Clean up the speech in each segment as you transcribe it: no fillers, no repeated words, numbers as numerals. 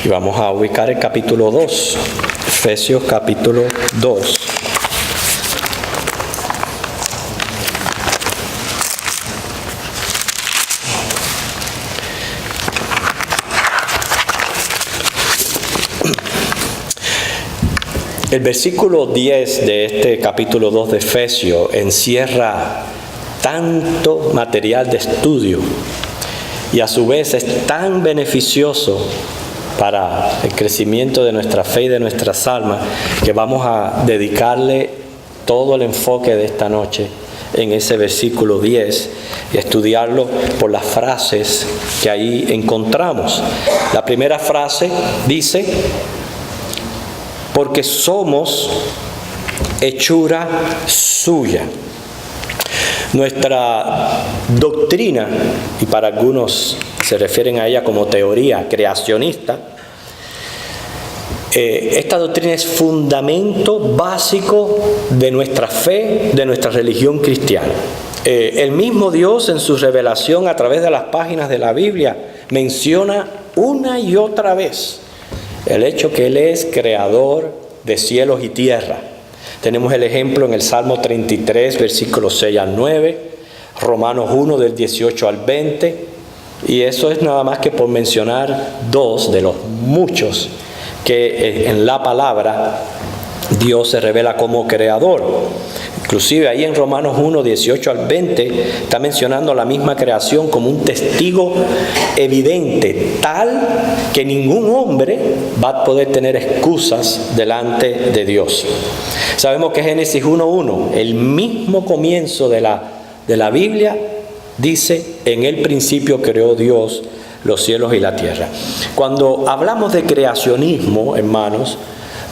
Y vamos a ubicar el capítulo 2, Efesios capítulo 2. El versículo 10 de este capítulo 2 de Efesios encierra tanto material de estudio y a su vez es tan beneficioso para el crecimiento de nuestra fe y de nuestras almas que vamos a dedicarle todo el enfoque de esta noche en ese versículo 10 y estudiarlo por las frases que ahí encontramos. La primera frase dice: porque somos hechura suya. Nuestra doctrina, y para algunos se refieren a ella como teoría creacionista, esta doctrina es fundamento básico de nuestra fe, de nuestra religión cristiana. El mismo Dios en su revelación a través de las páginas de la Biblia menciona una y otra vez el hecho que Él es creador de cielos y tierra. Tenemos el ejemplo en el Salmo 33, versículos 6 al 9, Romanos 1, del 18 al 20, y eso es nada más que por mencionar dos de los muchos que en la palabra Dios se revela como creador. Inclusive ahí en Romanos 1, 18 al 20 está mencionando la misma creación como un testigo evidente, tal que ningún hombre va a poder tener excusas delante de Dios. Sabemos que Génesis 1:1, el mismo comienzo de la Biblia, dice: en el principio creó Dios los cielos y la tierra. Cuando hablamos de creacionismo, hermanos,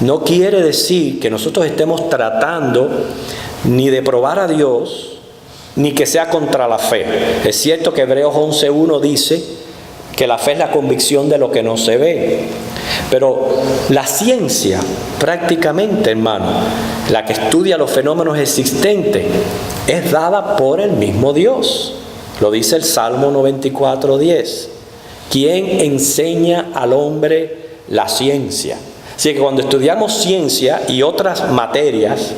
no quiere decir que nosotros estemos tratando ni de probar a Dios, ni que sea contra la fe. Es cierto que Hebreos 11:1 dice que la fe es la convicción de lo que no se ve. Pero la ciencia, prácticamente, hermano, la que estudia los fenómenos existentes, es dada por el mismo Dios. Lo dice el Salmo 94:10. ¿Quién enseña al hombre la ciencia? Así que cuando estudiamos ciencia y otras materias,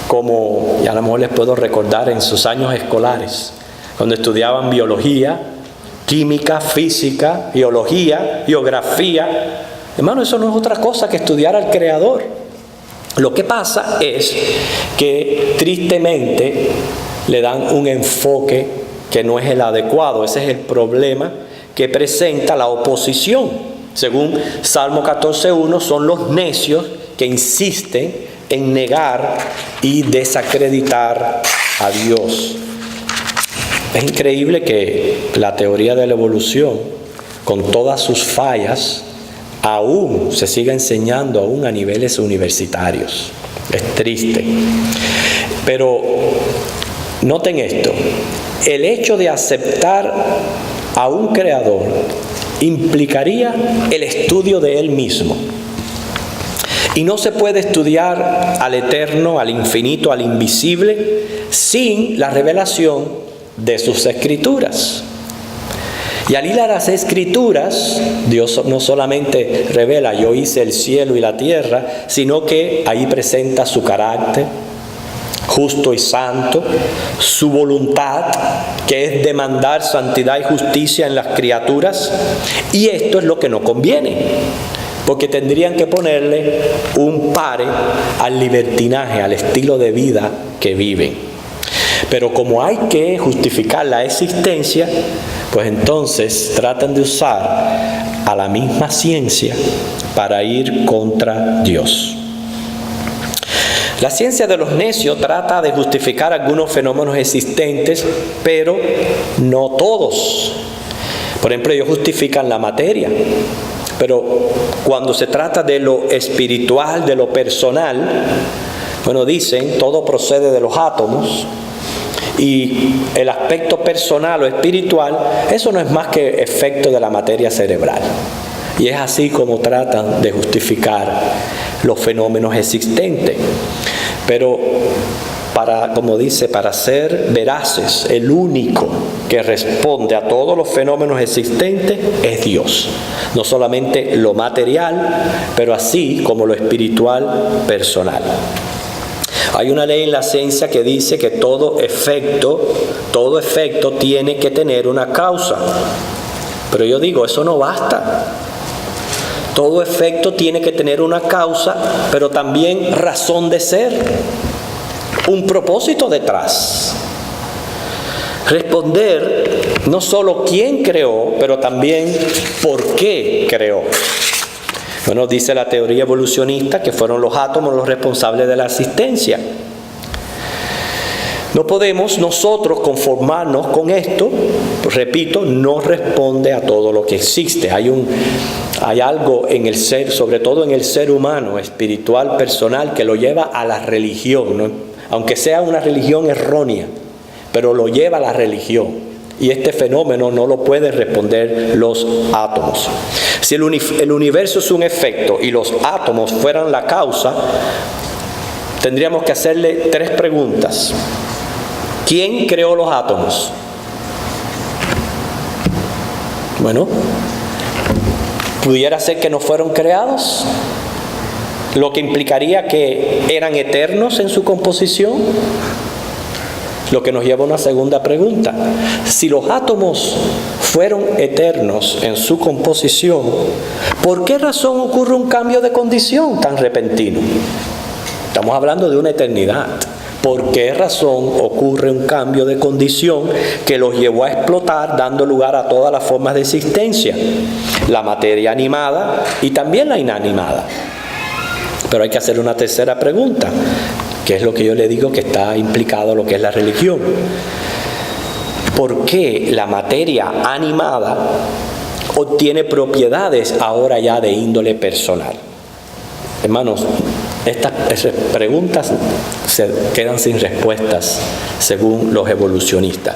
como ya a lo mejor les puedo recordar en sus años escolares, cuando estudiaban biología, química, física, geología, geografía, hermano, eso no es otra cosa que estudiar al Creador. Lo que pasa es que tristemente le dan un enfoque que no es el adecuado. Ese es el problema que presenta la oposición. Según Salmo 14:1, son los necios que insisten en negar y desacreditar a Dios. Es increíble que la teoría de la evolución, con todas sus fallas, aún se siga enseñando aún a niveles universitarios. Es triste. Pero noten esto: el hecho de aceptar a un creador implicaría el estudio de él mismo. Y no se puede estudiar al eterno, al infinito, al invisible, sin la revelación de sus escrituras. Y al ir a las escrituras, Dios no solamente revela: yo hice el cielo y la tierra, sino que ahí presenta su carácter justo y santo, su voluntad, que es demandar santidad y justicia en las criaturas. Y esto es lo que no conviene, porque tendrían que ponerle un pare al libertinaje, al estilo de vida que viven. Pero como hay que justificar la existencia, pues entonces tratan de usar a la misma ciencia para ir contra Dios. La ciencia de los necios trata de justificar algunos fenómenos existentes, pero no todos. Por ejemplo, ellos justifican la materia, pero cuando se trata de lo espiritual, de lo personal, bueno, dicen, todo procede de los átomos, y el aspecto personal o espiritual, eso no es más que efecto de la materia cerebral. Y es así como tratan de justificar los fenómenos existentes. Pero como dice, para ser veraces, el único que responde a todos los fenómenos existentes es Dios. No solamente lo material, pero así como lo espiritual personal. Hay una ley en la ciencia que dice que todo efecto tiene que tener una causa. Pero yo digo, eso no basta. Todo efecto tiene que tener una causa, pero también razón de ser, un propósito detrás. Responder no solo quién creó, pero también por qué creó. Bueno, dice la teoría evolucionista que fueron los átomos los responsables de la existencia. No podemos nosotros conformarnos con esto. Repito, no responde a todo lo que existe. Hay algo en el ser, sobre todo en el ser humano, espiritual, personal, que lo lleva a la religión, ¿no? Aunque sea una religión errónea, pero lo lleva a la religión. Y este fenómeno no lo pueden responder los átomos. Si el universo es un efecto y los átomos fueran la causa, tendríamos que hacerle 3 preguntas. ¿Quién creó los átomos? Bueno, pudiera ser que no fueron creados, lo que implicaría que eran eternos en su composición. Lo que nos lleva a una segunda pregunta. Si los átomos fueron eternos en su composición, ¿por qué razón ocurre un cambio de condición tan repentino? Estamos hablando de una eternidad. ¿Por qué razón ocurre un cambio de condición que los llevó a explotar, dando lugar a todas las formas de existencia? La materia animada y también la inanimada. Pero hay que hacer una tercera pregunta, que es lo que yo le digo que está implicado lo que es la religión. ¿Por qué la materia animada obtiene propiedades ahora ya de índole personal? Hermanos, estas preguntas se quedan sin respuestas según los evolucionistas.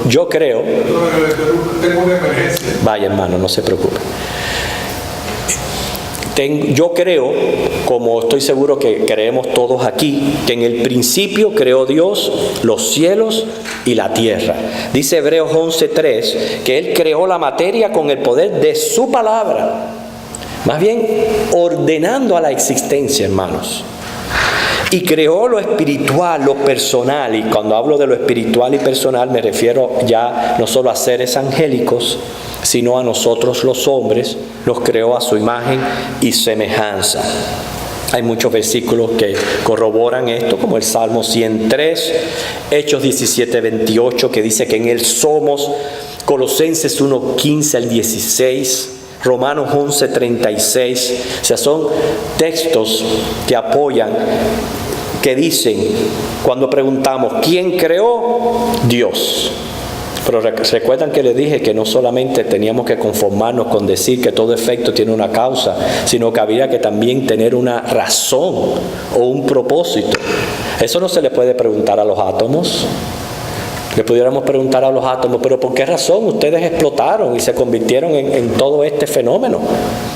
Yo creo... Tengo una emergencia. Vaya, hermano, no se preocupe. Yo creo, como estoy seguro que creemos todos aquí, que en el principio creó Dios los cielos y la tierra. Dice Hebreos 11:3 que Él creó la materia con el poder de su palabra. Más bien ordenando a la existencia, hermanos. Y creó lo espiritual, lo personal. Y cuando hablo de lo espiritual y personal me refiero ya no solo a seres angélicos, sino a nosotros los hombres. Los creó a su imagen y semejanza. Hay muchos versículos que corroboran esto, como el Salmo 103, Hechos 17:28, que dice que en Él somos, Colosenses 1:15 al 16, Romanos 11:36. O sea, son textos que apoyan, que dicen, cuando preguntamos, ¿quién creó? Dios. Pero recuerdan que les dije que no solamente teníamos que conformarnos con decir que todo efecto tiene una causa, sino que había que también tener una razón o un propósito. Eso no se le puede preguntar a los átomos. Le pudiéramos preguntar a los átomos, pero ¿por qué razón ustedes explotaron y se convirtieron en todo este fenómeno?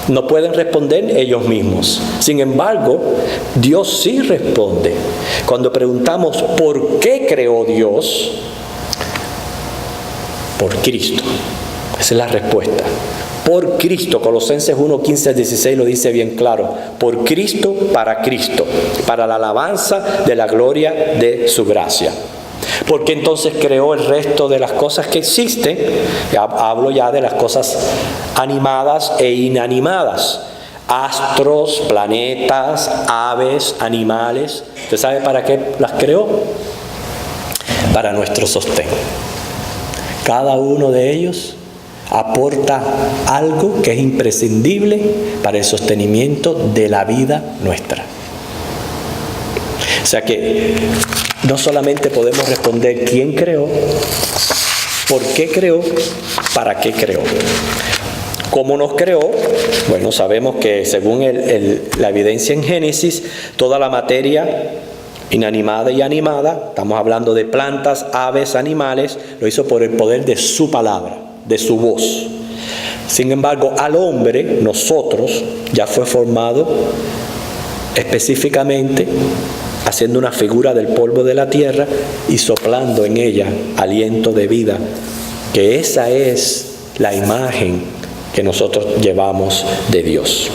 No pueden responder ellos mismos. Sin embargo, Dios sí responde. Cuando preguntamos ¿por qué creó Dios? Por Cristo. Esa es la respuesta. Por Cristo. Colosenses 1:15 al 16 lo dice bien claro. Por Cristo, para la alabanza de la gloria de su gracia. ¿Por qué entonces creó el resto de las cosas que existen? Hablo ya de las cosas animadas e inanimadas. Astros, planetas, aves, animales. ¿Usted sabe para qué las creó? Para nuestro sostén. Cada uno de ellos aporta algo que es imprescindible para el sostenimiento de la vida nuestra. O sea que no solamente podemos responder quién creó, por qué creó, para qué creó. ¿Cómo nos creó? Bueno, sabemos que según la evidencia en Génesis, toda la materia inanimada y animada, estamos hablando de plantas, aves, animales, lo hizo por el poder de su palabra, de su voz. Sin embargo, al hombre, nosotros, ya fue formado específicamente haciendo una figura del polvo de la tierra y soplando en ella aliento de vida, que esa es la imagen que nosotros llevamos de Dios.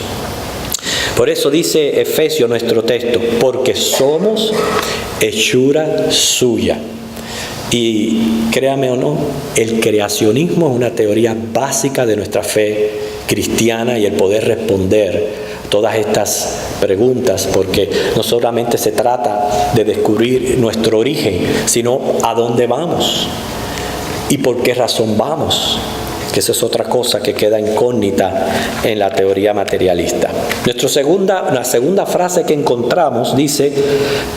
Por eso dice Efesios, nuestro texto, porque somos hechura suya. Y créame o no, el creacionismo es una teoría básica de nuestra fe cristiana y el poder responder todas estas preguntas, porque no solamente se trata de descubrir nuestro origen, sino a dónde vamos y por qué razón vamos, que esa es otra cosa que queda incógnita en la teoría materialista. La segunda frase que encontramos dice,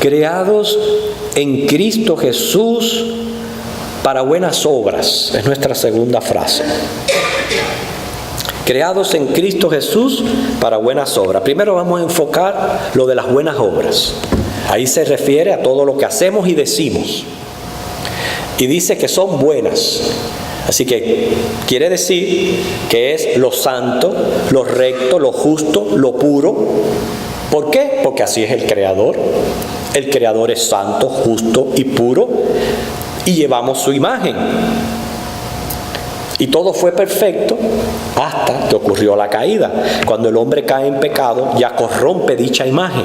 creados en Cristo Jesús para buenas obras. Es nuestra segunda frase. Creados en Cristo Jesús para buenas obras. Primero vamos a enfocar lo de las buenas obras. Ahí se refiere a todo lo que hacemos y decimos. Y dice que son buenas. Así que quiere decir que es lo santo, lo recto, lo justo, lo puro. ¿Por qué? Porque así es el Creador. El Creador es santo, justo y puro. Y llevamos su imagen. Y todo fue perfecto hasta que ocurrió la caída. Cuando el hombre cae en pecado, ya corrompe dicha imagen.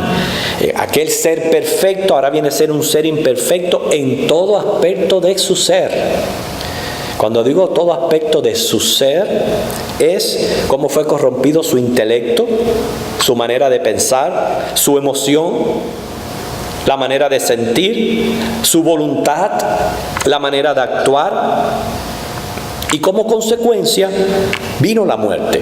Aquel ser perfecto ahora viene a ser un ser imperfecto en todo aspecto de su ser. Cuando digo todo aspecto de su ser, es cómo fue corrompido su intelecto, su manera de pensar, su emoción, la manera de sentir, su voluntad, la manera de actuar. Y como consecuencia vino la muerte.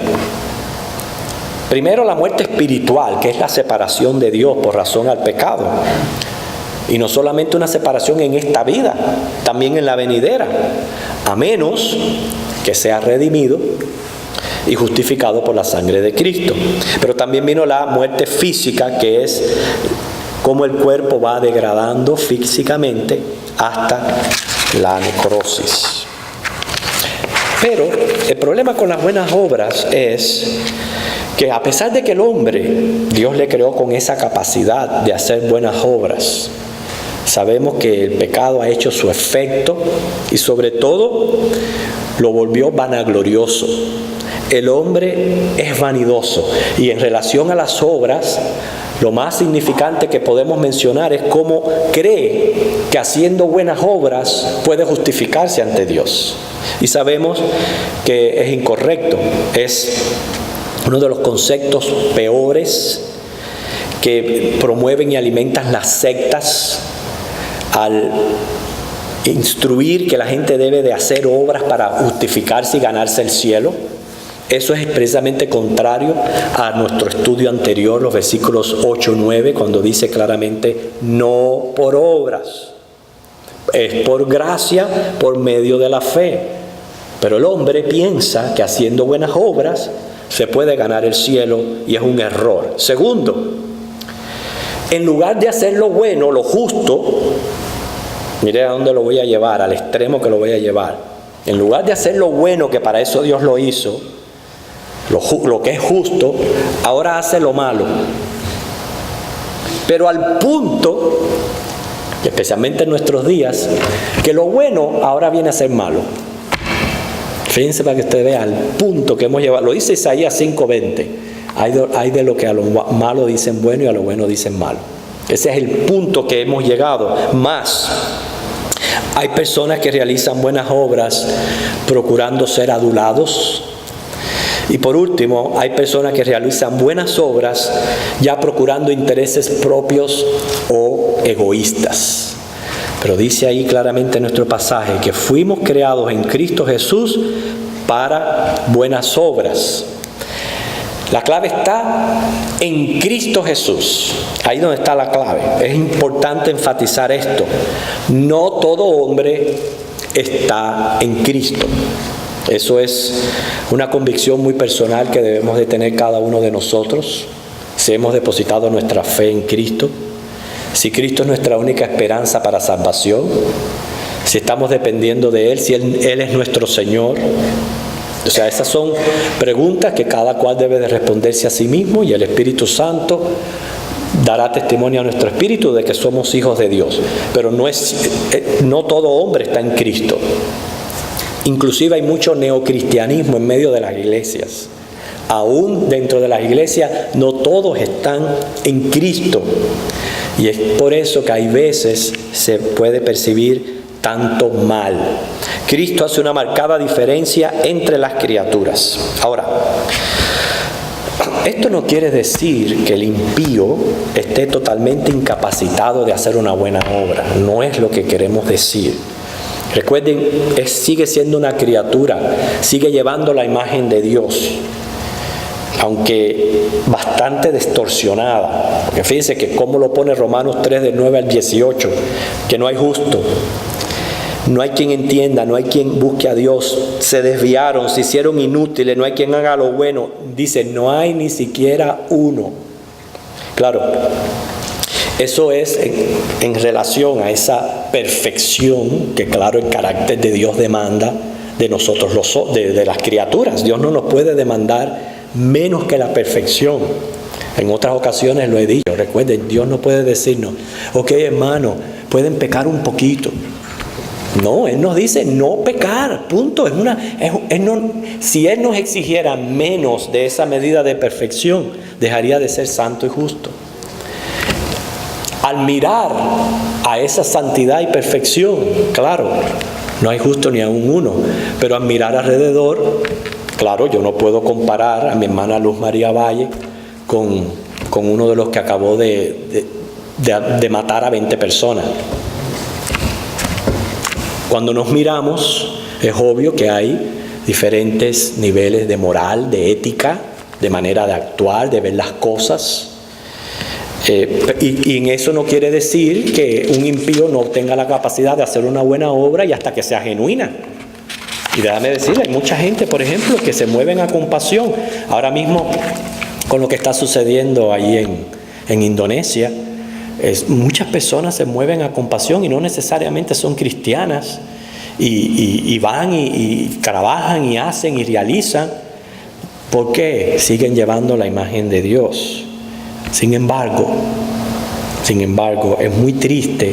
Primero la muerte espiritual, que es la separación de Dios por razón al pecado. Y no solamente una separación en esta vida, también en la venidera, a menos que sea redimido y justificado por la sangre de Cristo. Pero también vino la muerte física, que es cómo el cuerpo va degradando físicamente hasta la necrosis. Pero el problema con las buenas obras es que a pesar de que el hombre, Dios le creó con esa capacidad de hacer buenas obras, sabemos que el pecado ha hecho su efecto y sobre todo lo volvió vanaglorioso. El hombre es vanidoso y en relación a las obras, lo más significante que podemos mencionar es cómo cree que haciendo buenas obras puede justificarse ante Dios. Y sabemos que es incorrecto. Es uno de los conceptos peores que promueven y alimentan las sectas al instruir que la gente debe de hacer obras para justificarse y ganarse el cielo. Eso es precisamente contrario a nuestro estudio anterior, los versículos 8 y 9, cuando dice claramente, no por obras, es por gracia, por medio de la fe. Pero el hombre piensa que haciendo buenas obras se puede ganar el cielo y es un error. Segundo, en lugar de hacer lo bueno, lo justo, mire a dónde lo voy a llevar, al extremo que lo voy a llevar. En lugar de hacer lo bueno, que para eso Dios lo hizo, lo que es justo, ahora hace lo malo. Pero al punto, especialmente en nuestros días, que lo bueno ahora viene a ser malo. Fíjense para que usted vea el punto que hemos llevado. Lo dice Isaías 5:20. Hay de lo que a lo malo dicen bueno y a lo bueno dicen malo. Ese es el punto que hemos llegado. Más, hay personas que realizan buenas obras procurando ser adulados. Y por último, hay personas que realizan buenas obras ya procurando intereses propios o egoístas. Pero dice ahí claramente en nuestro pasaje que fuimos creados en Cristo Jesús para buenas obras. La clave está en Cristo Jesús. Ahí donde está la clave. Es importante enfatizar esto. No todo hombre está en Cristo. Eso es una convicción muy personal que debemos de tener cada uno de nosotros. Si hemos depositado nuestra fe en Cristo, si Cristo es nuestra única esperanza para salvación, si estamos dependiendo de Él, si Él es nuestro Señor. O sea, esas son preguntas que cada cual debe de responderse a sí mismo y el Espíritu Santo dará testimonio a nuestro espíritu de que somos hijos de Dios. Pero no todo hombre está en Cristo. Inclusive hay mucho neocristianismo en medio de las iglesias. Aún dentro de las iglesias no todos están en Cristo. Y es por eso que hay veces se puede percibir tanto mal. Cristo hace una marcada diferencia entre las criaturas. Ahora, esto no quiere decir que el impío esté totalmente incapacitado de hacer una buena obra. No es lo que queremos decir. Recuerden, sigue siendo una criatura, sigue llevando la imagen de Dios, aunque bastante distorsionada. Porque fíjense que cómo lo pone Romanos 3, del 9 al 18, que no hay justo, no hay quien entienda, no hay quien busque a Dios, se desviaron, se hicieron inútiles, no hay quien haga lo bueno. Dice, no hay ni siquiera uno. Claro, eso es en relación a esa perfección que, claro, el carácter de Dios demanda de nosotros, de las criaturas. Dios no nos puede demandar menos que la perfección. En otras ocasiones lo he dicho. Recuerden, Dios no puede decirnos, ok, hermano, pueden pecar un poquito. No, Él nos dice no pecar, punto. Si Él nos exigiera menos de esa medida de perfección, dejaría de ser santo y justo. Al mirar a esa santidad y perfección, claro, no hay justo ni aún uno, pero al mirar alrededor, claro, yo no puedo comparar a mi hermana Luz María Valle con uno de los que acabó de matar a 20 personas. Cuando nos miramos, es obvio que hay diferentes niveles de moral, de ética, de manera de actuar, de ver las cosas. Y en eso no quiere decir que un impío no tenga la capacidad de hacer una buena obra y hasta que sea genuina. Y déjame decirle, hay mucha gente, por ejemplo, que se mueven a compasión. Ahora mismo, con lo que está sucediendo ahí en Indonesia, muchas personas se mueven a compasión y no necesariamente son cristianas. Y van y trabajan y hacen y realizan. ¿Por qué? Siguen llevando la imagen de Dios. Sin embargo, es muy triste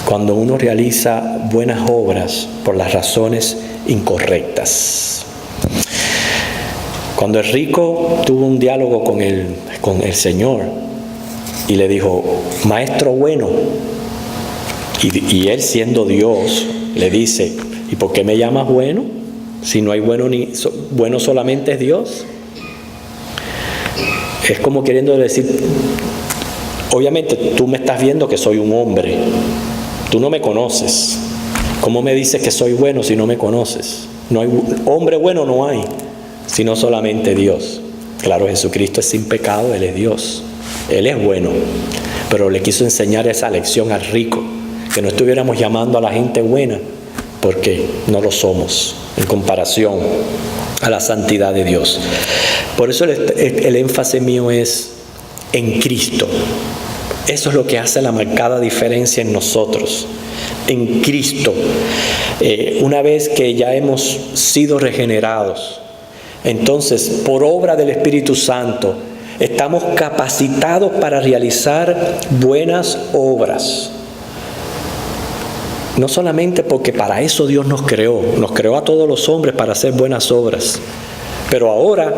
cuando uno realiza buenas obras por las razones incorrectas. Cuando el rico tuvo un diálogo con el Señor y le dijo, maestro bueno, y él siendo Dios le dice, ¿y por qué me llamas bueno? Si no hay bueno solamente es Dios. Es como queriendo decir, obviamente tú me estás viendo que soy un hombre, tú no me conoces. ¿Cómo me dices que soy bueno si no me conoces? No hay hombre bueno, no hay, sino solamente Dios. Claro, Jesucristo es sin pecado, Él es Dios, Él es bueno, pero le quiso enseñar esa lección al rico, que no estuviéramos llamando a la gente buena, porque no lo somos en comparación a la santidad de Dios. Por eso el énfasis mío es en Cristo. Eso es lo que hace la marcada diferencia en nosotros, en Cristo. Una vez que ya hemos sido regenerados, entonces por obra del Espíritu Santo estamos capacitados para realizar buenas obras. No solamente porque para eso Dios nos creó a todos los hombres para hacer buenas obras, pero ahora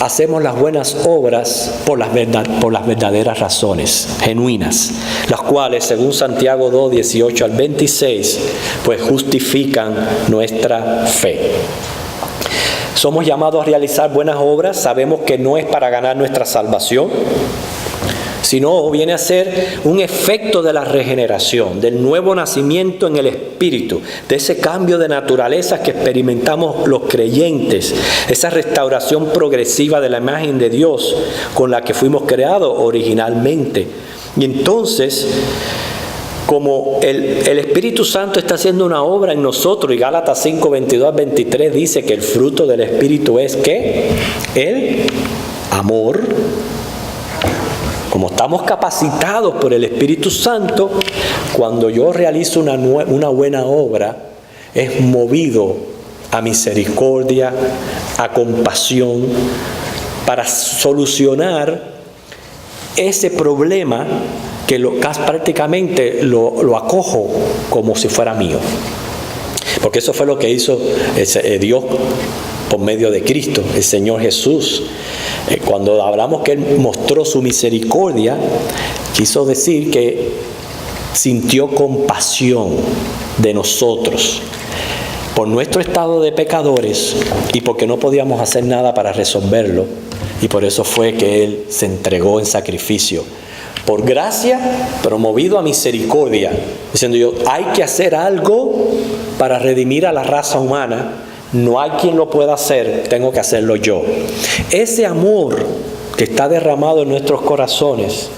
hacemos las buenas obras por las verdaderas razones, genuinas, las cuales, según Santiago 2, 18 al 26, pues justifican nuestra fe. Somos llamados a realizar buenas obras, sabemos que no es para ganar nuestra salvación, sino viene a ser un efecto de la regeneración, del nuevo nacimiento en el Espíritu, de ese cambio de naturaleza que experimentamos los creyentes, esa restauración progresiva de la imagen de Dios con la que fuimos creados originalmente. Y entonces, como el Espíritu Santo está haciendo una obra en nosotros, y Gálatas 5, 22 al 23 dice que el fruto del Espíritu es ¿qué? El amor. Como estamos capacitados por el Espíritu Santo, cuando yo realizo una buena obra, es movido a misericordia, a compasión, para solucionar ese problema que prácticamente lo acojo como si fuera mío. Porque eso fue lo que hizo Dios por medio de Cristo, el Señor Jesús. Cuando hablamos que Él mostró su misericordia, quiso decir que sintió compasión de nosotros por nuestro estado de pecadores y porque no podíamos hacer nada para resolverlo. Y por eso fue que Él se entregó en sacrificio. Por gracia, pero movido a misericordia, diciendo yo, hay que hacer algo para redimir a la raza humana. No hay quien lo pueda hacer, tengo que hacerlo yo. Ese amor que está derramado en nuestros corazones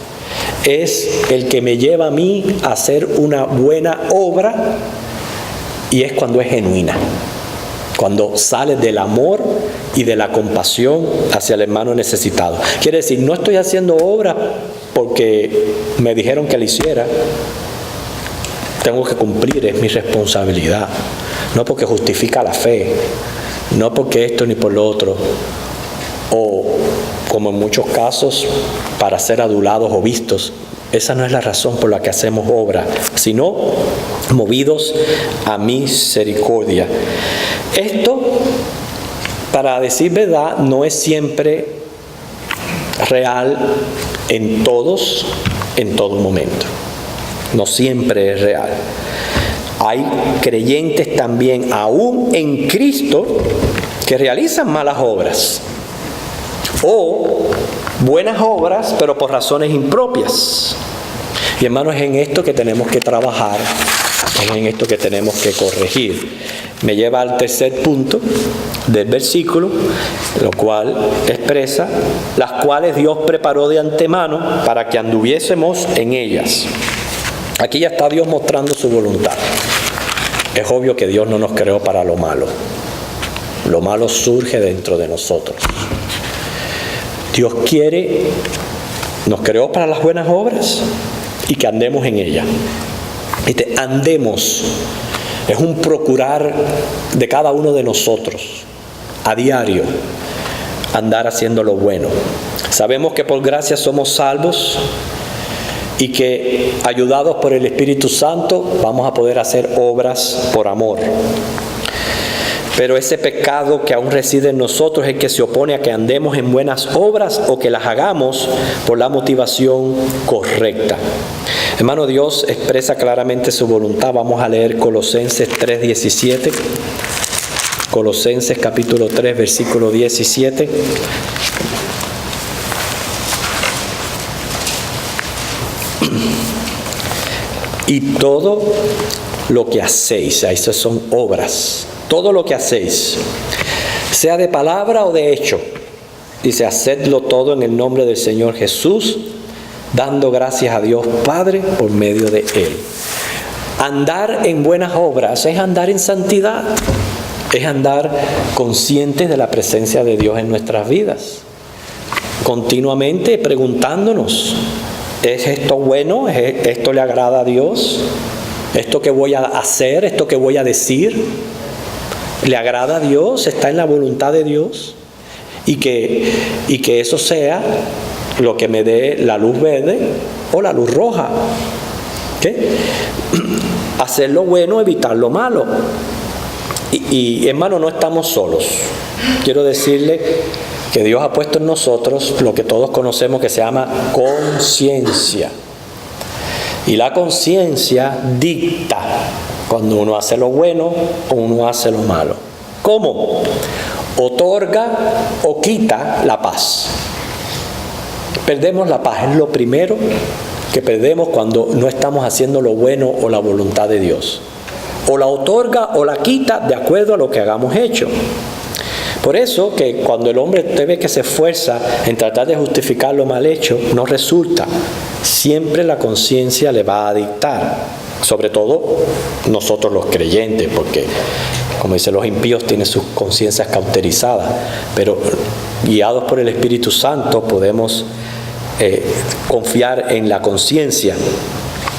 es el que me lleva a mí a hacer una buena obra, y es cuando es genuina, cuando sale del amor y de la compasión hacia el hermano necesitado. Quiere decir, no estoy haciendo obra porque me dijeron que la hiciera. Tengo que cumplir, es mi responsabilidad. No porque justifica la fe, no porque esto ni por lo otro, o como en muchos casos para ser adulados o vistos. Esa no es la razón por la que hacemos obra, sino movidos a misericordia. Esto, para decir verdad, no es siempre real en todos, en todo momento. No siempre es real. Hay creyentes también, aún en Cristo, que realizan malas obras o buenas obras, pero por razones impropias. Y hermanos, es en esto que tenemos que trabajar, es en esto que tenemos que corregir. Me lleva al tercer punto del versículo, lo cual expresa las cuales Dios preparó de antemano para que anduviésemos en ellas. Aquí ya está Dios mostrando su voluntad. Es obvio que Dios no nos creó para lo malo. Lo malo surge dentro de nosotros. Dios nos creó para las buenas obras y que andemos en ellas. Andemos. Es un procurar de cada uno de nosotros a diario andar haciendo lo bueno. Sabemos que por gracia somos salvos y que ayudados por el Espíritu Santo vamos a poder hacer obras por amor. Pero ese pecado que aún reside en nosotros es el que se opone a que andemos en buenas obras o que las hagamos por la motivación correcta. Hermano, Dios expresa claramente su voluntad. Vamos a leer Colosenses 3:17. Colosenses capítulo 3, versículo 17. Y todo lo que hacéis, esas son obras, todo lo que hacéis, sea de palabra o de hecho, dice, hacedlo todo en el nombre del Señor Jesús, dando gracias a Dios Padre por medio de Él. Andar en buenas obras es andar en santidad, es andar conscientes de la presencia de Dios en nuestras vidas, continuamente preguntándonos, ¿es esto bueno? ¿Esto le agrada a Dios? ¿Esto que voy a hacer? ¿Esto que voy a decir? ¿Le agrada a Dios? ¿Está en la voluntad de Dios? Y que eso sea lo que me dé la luz verde o la luz roja. ¿Qué? Hacer lo bueno, evitar lo malo. Y hermano, no estamos solos. Quiero decirle que Dios ha puesto en nosotros lo que todos conocemos que se llama conciencia. Y la conciencia dicta cuando uno hace lo bueno o uno hace lo malo. ¿Cómo? Otorga o quita la paz. Perdemos la paz, es lo primero que perdemos cuando no estamos haciendo lo bueno o la voluntad de Dios. O la otorga o la quita de acuerdo a lo que hagamos hecho. Por eso que cuando el hombre ve que se esfuerza en tratar de justificar lo mal hecho, no resulta. Siempre la conciencia le va a dictar, sobre todo nosotros los creyentes, porque como dicen los impíos tienen sus conciencias cauterizadas, pero guiados por el Espíritu Santo podemos confiar en la conciencia.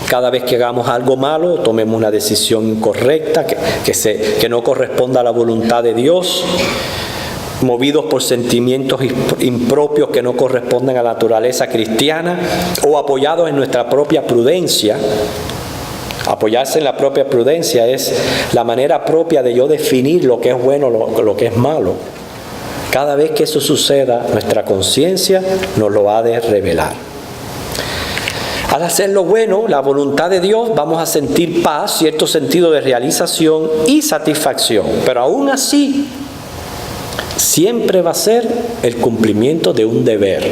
Cada vez que hagamos algo malo, tomemos una decisión incorrecta, que no corresponda a la voluntad de Dios, movidos por sentimientos impropios que no corresponden a la naturaleza cristiana, o apoyados en nuestra propia prudencia. Apoyarse en la propia prudencia es la manera propia de yo definir lo que es bueno, lo que es malo. Cada vez que eso suceda, nuestra conciencia nos lo ha de revelar. Al hacer lo bueno, la voluntad de Dios, vamos a sentir paz, cierto sentido de realización y satisfacción. Pero aún así, siempre va a ser el cumplimiento de un deber.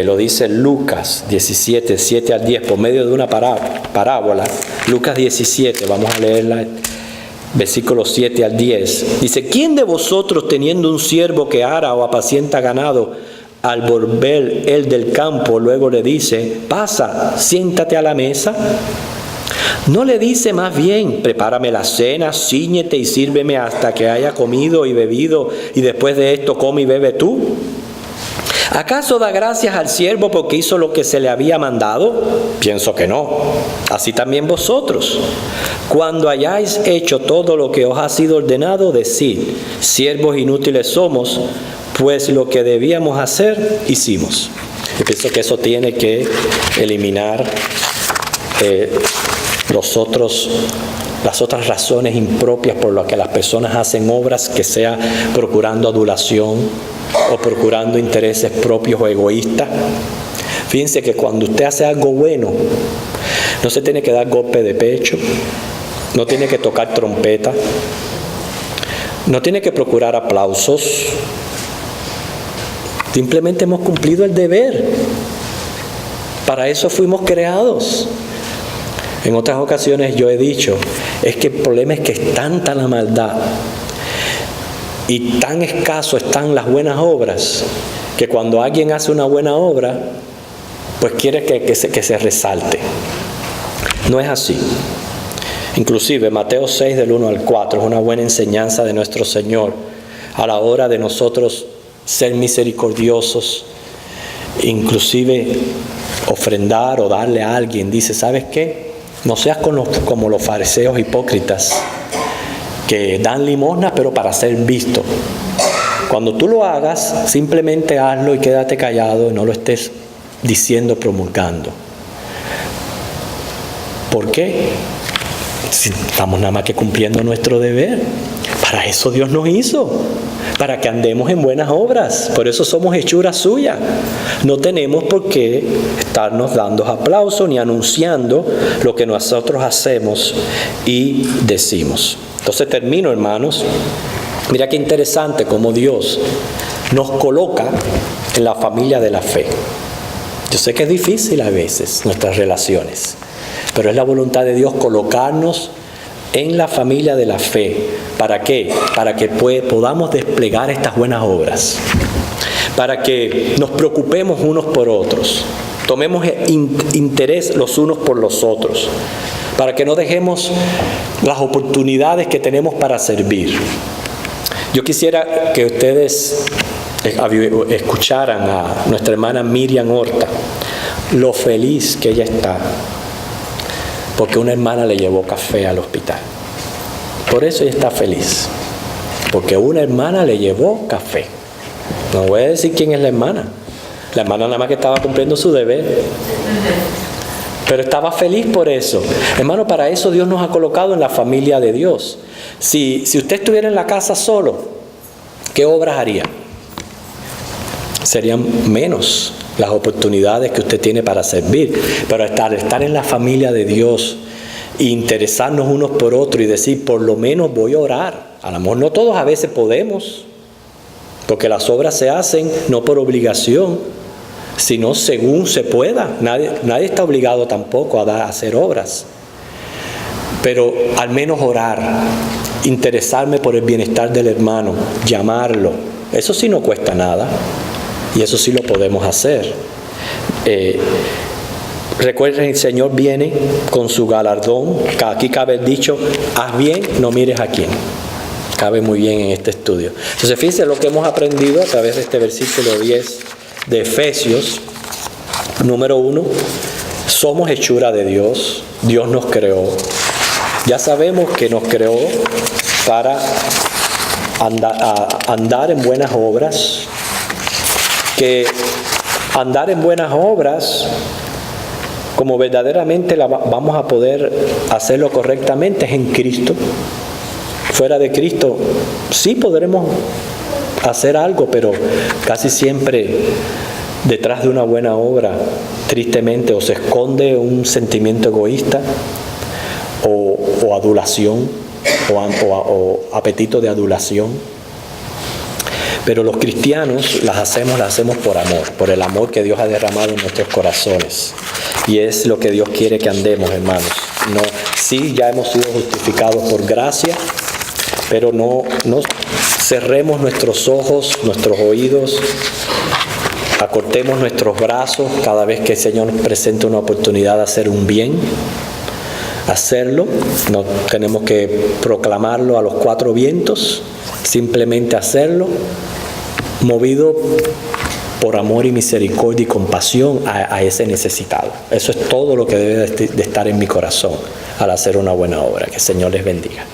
Lo dice Lucas 17, 7 al 10, por medio de una parábola. Lucas 17, vamos a leerla, versículos 7 al 10. Dice: ¿quién de vosotros, teniendo un siervo que ara o apacienta ganado, al volver él del campo, luego le dice: pasa, siéntate a la mesa? ¿No le dice más bien: prepárame la cena, cíñete y sírveme hasta que haya comido y bebido, y después de esto come y bebe tú? ¿Acaso da gracias al siervo porque hizo lo que se le había mandado? Pienso que no. Así también vosotros, cuando hayáis hecho todo lo que os ha sido ordenado, decid: siervos inútiles somos, pues lo que debíamos hacer, hicimos. Yo pienso que eso tiene que eliminar las otras razones impropias por las que las personas hacen obras, que sea procurando adulación o procurando intereses propios o egoístas. Fíjense que cuando usted hace algo bueno, no se tiene que dar golpe de pecho, no tiene que tocar trompeta, no tiene que procurar aplausos. Simplemente hemos cumplido el deber. Para eso fuimos creados. En otras ocasiones yo he dicho, es que el problema es que es tanta la maldad y tan escaso están las buenas obras, que cuando alguien hace una buena obra, pues quiere que se resalte. No es así. Inclusive Mateo 6 del 1 al 4 es una buena enseñanza de nuestro Señor a la hora de nosotros ser misericordiosos, inclusive ofrendar o darle a alguien. Dice: ¿sabes qué? No seas como los fariseos hipócritas que dan limosnas pero para ser visto. Cuando tú lo hagas, simplemente hazlo y quédate callado y no lo estés diciendo, promulgando. ¿Por qué? Si estamos nada más que cumpliendo nuestro deber. Para eso Dios nos hizo, para que andemos en buenas obras. Por eso somos hechura suya. No tenemos por qué estarnos dando aplausos ni anunciando lo que nosotros hacemos y decimos. Entonces termino, hermanos. Mira qué interesante cómo Dios nos coloca en la familia de la fe. Yo sé que es difícil a veces nuestras relaciones, pero es la voluntad de Dios colocarnos en la familia de la fe. ¿Para qué? Para que podamos desplegar estas buenas obras. Para que nos preocupemos unos por otros. Tomemos interés los unos por los otros. Para que no dejemos las oportunidades que tenemos para servir. Yo quisiera que ustedes escucharan a nuestra hermana Miriam Horta, lo feliz que ella está, porque una hermana le llevó café al hospital. Por eso ella está feliz, porque una hermana le llevó café. No voy a decir quién es la hermana. La hermana nada más que estaba cumpliendo su deber, pero estaba feliz por eso. Hermano, para eso Dios nos ha colocado en la familia de Dios. Si usted estuviera en la casa solo, ¿qué obras haría? Serían menos las oportunidades que usted tiene para servir. Pero estar en la familia de Dios, interesarnos unos por otros y decir, por lo menos voy a orar. A lo mejor no todos a veces podemos, porque las obras se hacen no por obligación, sino según se pueda. Nadie está obligado tampoco a hacer obras. Pero al menos orar, interesarme por el bienestar del hermano, llamarlo, eso sí no cuesta nada. Y eso sí lo podemos hacer. Recuerden, el Señor viene con su galardón. Aquí cabe el dicho, haz bien, no mires a quién. Cabe muy bien en este estudio. Entonces, fíjense lo que hemos aprendido a través de este versículo 10 de Efesios. Número 1, somos hechura de Dios. Dios nos creó. Ya sabemos que nos creó para andar en buenas obras, que andar en buenas obras, como verdaderamente vamos a poder hacerlo correctamente, es en Cristo. Fuera de Cristo sí podremos hacer algo, pero casi siempre detrás de una buena obra, tristemente, o se esconde un sentimiento egoísta o adulación o apetito de adulación. Pero los cristianos las hacemos por amor, por el amor que Dios ha derramado en nuestros corazones. Y es lo que Dios quiere que andemos, hermanos. Sí, ya hemos sido justificados por gracia, pero no cerremos nuestros ojos, nuestros oídos, acortemos nuestros brazos cada vez que el Señor nos presenta una oportunidad de hacer un bien. Hacerlo, no tenemos que proclamarlo a los cuatro vientos, simplemente hacerlo, movido por amor y misericordia y compasión a ese necesitado. Eso es todo lo que debe de estar en mi corazón al hacer una buena obra. Que el Señor les bendiga.